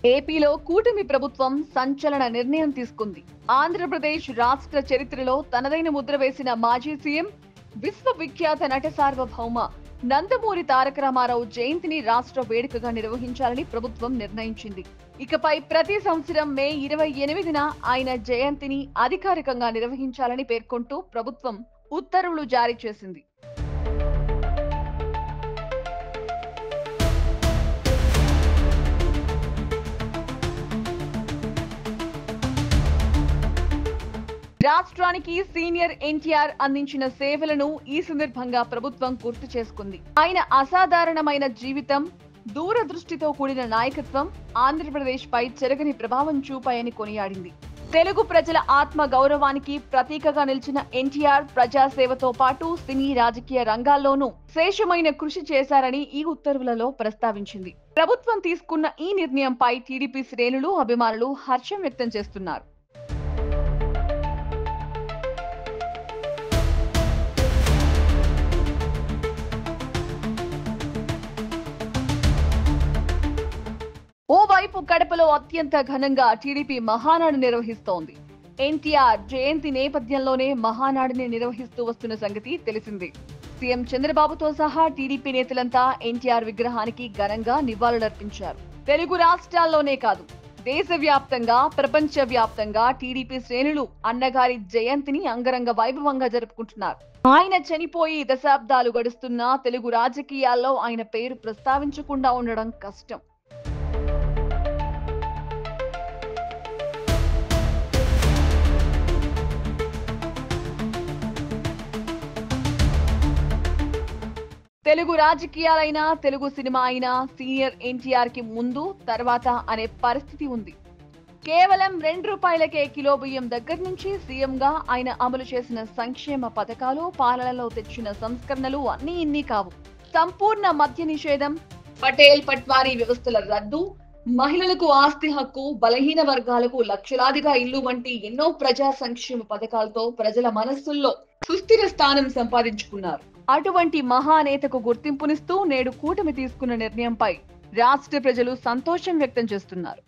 ఏపీలో కూటమి ప్రభుత్వం సంచలన నిర్ణయం తీసుకుంది. ఆంధ్రప్రదేశ్ రాష్ట్ర చరిత్రలో తనదైన ముద్ర వేసిన మాజీ సీఎం, విశ్వవిఖ్యాత నట సార్వభౌమ నందమూరి తారక రామారావు జయంతిని రాష్ట్ర వేడుకగా నిర్వహించాలని ప్రభుత్వం నిర్ణయించింది. ఇకపై ప్రతి సంవత్సరం మే 28న ఆయన జయంతిని అధికారికంగా నిర్వహించాలని పేర్కొంటూ ప్రభుత్వం ఉత్తర్వులు జారీ చేసింది. రాష్ట్రానికి సీనియర్ ఎన్టీఆర్ అందించిన సేవలను ఈ సందర్భంగా ప్రభుత్వం గుర్తు చేసుకుంది. ఆయన అసాధారణమైన జీవితం, దూరదృష్టితో కూడిన నాయకత్వం ఆంధ్రప్రదేశ్ పై చెరగని ప్రభావం చూపాయని కొనియాడింది. తెలుగు ప్రజల ఆత్మ గౌరవానికి ప్రతీకగా నిలిచిన ఎన్టీఆర్ ప్రజాసేవతో పాటు సినీ రాజకీయ రంగాల్లోనూ శేషమైన కృషి చేశారని ఈ ఉత్తర్వులలో ప్రస్తావించింది. ప్రభుత్వం తీసుకున్న ఈ నిర్ణయంపై టీడీపీ శ్రేణులు, అభిమానులు హర్షం వ్యక్తం చేస్తున్నారు. ఓవైపు కడపలో అత్యంత ఘనంగా టీడీపీ మహానాడు నిర్వహిస్తోంది. ఎన్టీఆర్ జయంతి నేపథ్యంలోనే మహానాడుని నిర్వహిస్తూ వస్తున్న సంగతి తెలిసిందే. సీఎం చంద్రబాబుతో సహా టీడీపీ నేతలంతా ఎన్టీఆర్ విగ్రహానికి ఘనంగా నివాళులర్పించారు. తెలుగు రాష్ట్రాల్లోనే కాదు, దేశవ్యాప్తంగా, ప్రపంచ వ్యాప్తంగా టీడీపీ శ్రేణులు అన్నగారి జయంతిని అంగరంగ వైభవంగా జరుపుకుంటున్నారు. ఆయన చనిపోయి దశాబ్దాలు గడుస్తున్నా తెలుగు రాజకీయాల్లో ఆయన పేరు ప్రస్తావించకుండా ఉండడం కష్టం. తెలుగు రాజకీయాలైనా, తెలుగు సినిమా అయినా సీనియర్ ఎన్టీఆర్ కి ముందు తర్వాత అనే పరిస్థితి ఉంది. కేవలం ₹2కే కిలో బియ్యం దగ్గర నుంచి సీఎంగా ఆయన అమలు చేసిన సంక్షేమ పథకాలు, పాలనలో తెచ్చిన సంస్కరణలు అన్నీ ఇన్ని కావు. సంపూర్ణ మద్య నిషేధం, పటేల్ పట్వారీ వ్యవస్థల రద్దు, మహిళలకు ఆస్తి హక్కు, బలహీన వర్గాలకు లక్షలాదిగా ఇల్లు వంటి ఎన్నో ప్రజా సంక్షేమ పథకాలతో ప్రజల మనస్సుల్లో సుస్థిర స్థానం సంపాదించుకున్నారు. అటువంటి మహానేతకు గుర్తింపునిస్తూ నేడు కూటమి తీసుకున్న నిర్ణయంపై రాష్ట్ర ప్రజలు సంతోషం వ్యక్తం చేస్తున్నారు.